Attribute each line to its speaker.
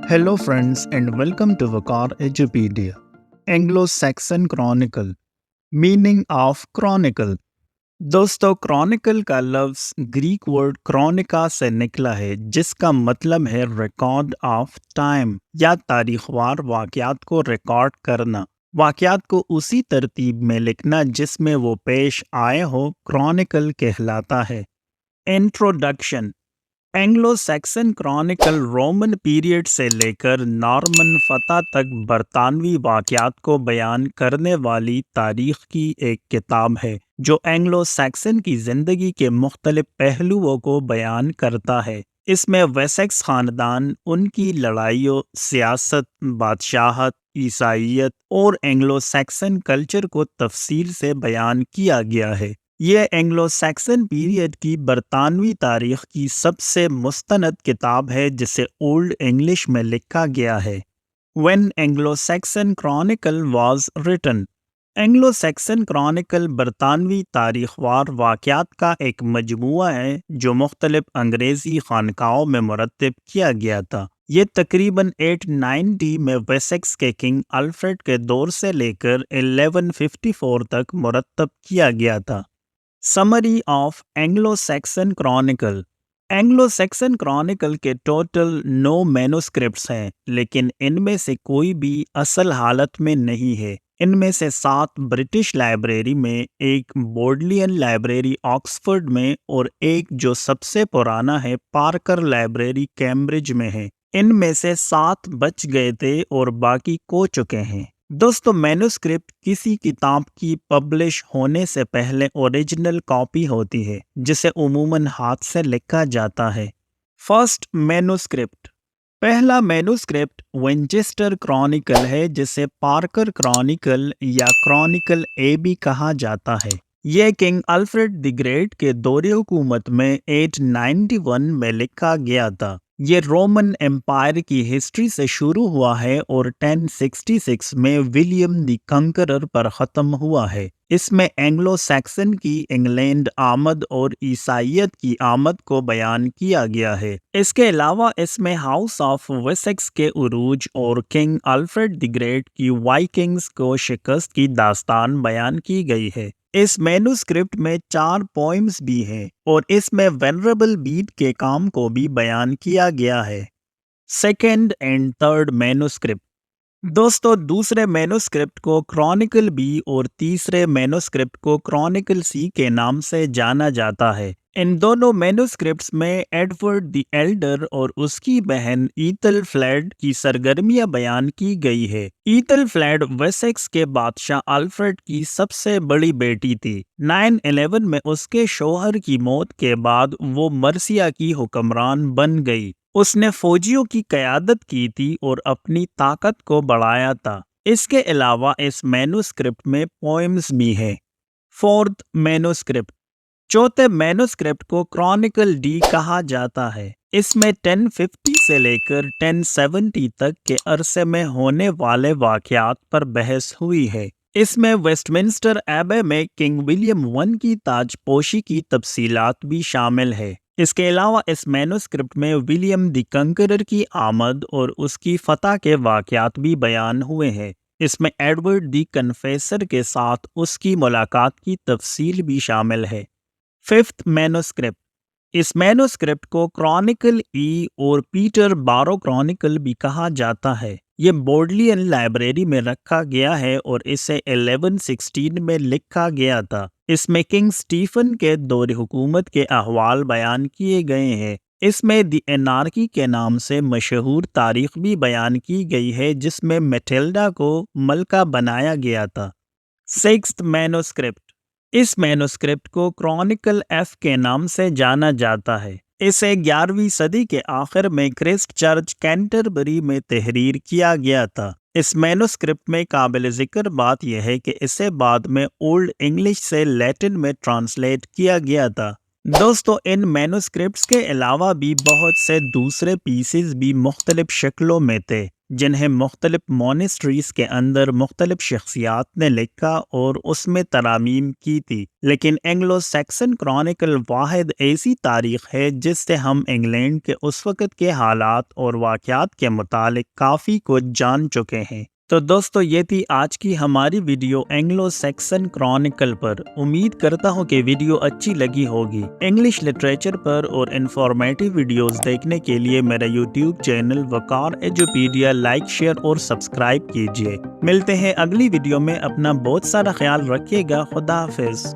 Speaker 1: Hello, friends, and welcome to Vakar Edupedia. Anglo-Saxon Chronicle. Meaning of Chronicle. दोस्तों Chronicle का लफ्ज़ Greek word क्रोनिका से निकला है जिसका मतलब है रिकॉर्ड ऑफ टाइम या तारीखवार वाक़यात को रिकॉर्ड करना। वाक़यात को उसी तरतीब में लिखना जिसमें वो पेश आए हो क्रॉनिकल कहलाता है। Introduction. Anglo Saxon Chronicle Roman period से लेकर नॉर्मन फतह तक बरतानवी वाक़यात को बयान करने वाली तारीख़ की एक किताब है जो एंग्लो सैक्सन की ज़िंदगी के मुख्तलिफ पहलुओं को बयान करता है। इसमें वेसेक्स ख़ानदान, उनकी लड़ाइयों, सियासत, बादशाहत, ईसाईयत और एंग्लो सैक्सन कल्चर को तफसील से बयान किया गया है। यह एंग्लो सैक्सन पीरियड की बरतानवी तारीख़ की सबसे मुस्तनद किताब है जिसे ओल्ड इंग्लिश में लिखा गया है। When Anglo-Saxon Chronicle was written, Anglo Saxon chronicle बरतानवी तारीखवार वाक़यात का एक मजमूआ है जो मुख्तलिफ अंग्रेज़ी ख़ानकाओं में मुरतब किया गया था। ये तकरीबन 890 में वेसेक्स के किंग अल्फ्रेड के दौर से लेकर 1154 तक मुरतब किया गया था। Summary of Anglo Saxon Chronicle. Anglo Saxon Chronicle के टोटल 9 मैन्युस्क्रिप्ट्स हैं, लेकिन इनमें से कोई भी असल हालत में नहीं है। इनमें से 7 ब्रिटिश लाइब्रेरी में, एक बोडलियन लाइब्रेरी ऑक्सफोर्ड में और एक जो सबसे पुराना है पार्कर लाइब्रेरी कैम्ब्रिज में है। इनमें से 7 बच गए थे और बाकी खो चुके हैं। दोस्तों मैन्युस्क्रिप्ट किसी किताब की पब्लिश होने से पहले ओरिजिनल कॉपी होती है जिसे उमूमन हाथ से लिखा जाता है। First manuscript. पहला मैन्युस्क्रिप्ट विंचेस्टर क्रॉनिकल है जिसे पार्कर क्रॉनिकल या क्रॉनिकल ए भी कहा जाता है। यह किंग अल्फ्रेड द ग्रेट के दौरे हुकूमत में 891 में लिखा गया था। ये रोमन एम्पायर की हिस्ट्री से शुरू हुआ है और 1066 में विलियम द कंकरर पर ख़त्म हुआ है। इसमें एंग्लो सैक्सन की इंग्लैंड आमद और ईसाईयत की आमद को बयान किया गया है। इसके अलावा इसमें हाउस ऑफ वेसेक्स के उरूज और किंग अल्फ्रेड द ग्रेट की वाइकिंग्स को शिकस्त की दास्तान बयान की गई है। इस मैन्युस्क्रिप्ट में 4 पोइम्स भी हैं और इसमें वेनरेबल बीट के काम को भी बयान किया गया है। Second and third manuscript. दोस्तों दूसरे मैन्युस्क्रिप्ट को क्रॉनिकल बी और तीसरे मैन्युस्क्रिप्ट को क्रॉनिकल सी के नाम से जाना जाता है। इन दोनों मैन्युस्क्रिप्ट्स में एडवर्ड द एल्डर और उसकी बहन ईथल फ्लैड की सरगर्मियां बयान की गई है। ईथल फ्लैड वेसेक्स के बादशाह अल्फ्रेड की सबसे बड़ी बेटी थी। 911 में उसके शौहर की मौत के बाद वो मर्सिया की हुक्मरान बन गई। उसने फौजियों की क़यादत की थी और अपनी ताकत को बढ़ाया था। इसके अलावा इस मैन्युस्क्रिप्ट में पोएम्स भी हैं। Fourth manuscript. चौथे मैन्युस्क्रिप्ट को क्रॉनिकल डी कहा जाता है। इसमें 1050 से लेकर 1070 तक के अरसे में होने वाले वाक़यात पर बहस हुई है। इसमें वेस्टमिंस्टर एबे में किंग विलियम वन की ताजपोशी की तफसीलात भी शामिल है। इसके अलावा इस मैन्युस्क्रिप्ट में विलियम द कंकरर की आमद और उसकी फतह के वाक़यात भी बयान हुए हैं। इसमें एडवर्ड द कन्फेसर के साथ उसकी मुलाकात की तफसील भी शामिल है। Fifth manuscript. इस मैन्युस्क्रिप्ट को क्रॉनिकल ई और पीटर बारो क्रॉनिकल भी कहा जाता है। ये बोडलियन लाइब्रेरी में रखा गया है और इसे 1116 में लिखा गया था। इसमें किंग स्टीफन के दौर हुकूमत के अहवाल बयान किए गए हैं। इसमें द एनार्की के नाम से मशहूर तारीख भी बयान की गई है जिसमें मैटिल्डा को मलका बनाया गया था। Sixth manuscript. इस मैन्युस्क्रिप्ट को क्रॉनिकल एफ के नाम से जाना जाता है। इसे 11वीं सदी के आखिर में क्रिस्ट चर्च कैंटरबरी में तहरीर किया गया था। इस मैन्युस्क्रिप्ट में काबिल ज़िक्र बात यह है कि इसे बाद में ओल्ड इंग्लिश से लैटिन में ट्रांसलेट किया गया था। दोस्तों इन मैन्युस्क्रिप्ट्स के अलावा भी बहुत से दूसरे पीसेस भी मुख्तलिफ शक्लों में थे। جنہیں مختلف مونسٹریز کے اندر مختلف شخصیات نے لکھا اور اس میں ترامیم کی تھی، لیکن اینگلو سیکسن کرونیکل واحد ایسی تاریخ ہے جس سے ہم انگلینڈ کے اس وقت کے حالات اور واقعات کے متعلق کافی کچھ جان چکے ہیں۔ تو دوستو، یہ تھی آج کی ہماری ویڈیو اینگلو سیکسن کرونیکل پر۔ امید کرتا ہوں کہ ویڈیو اچھی لگی ہوگی۔ انگلش لٹریچر پر اور انفارمیٹیو ویڈیوز دیکھنے کے لیے میرا یوٹیوب چینل وقار ایجوپیڈیا لائک، شیئر اور سبسکرائب کیجیے۔ ملتے ہیں اگلی ویڈیو میں۔ اپنا بہت سارا خیال رکھیے گا۔ خدا حافظ۔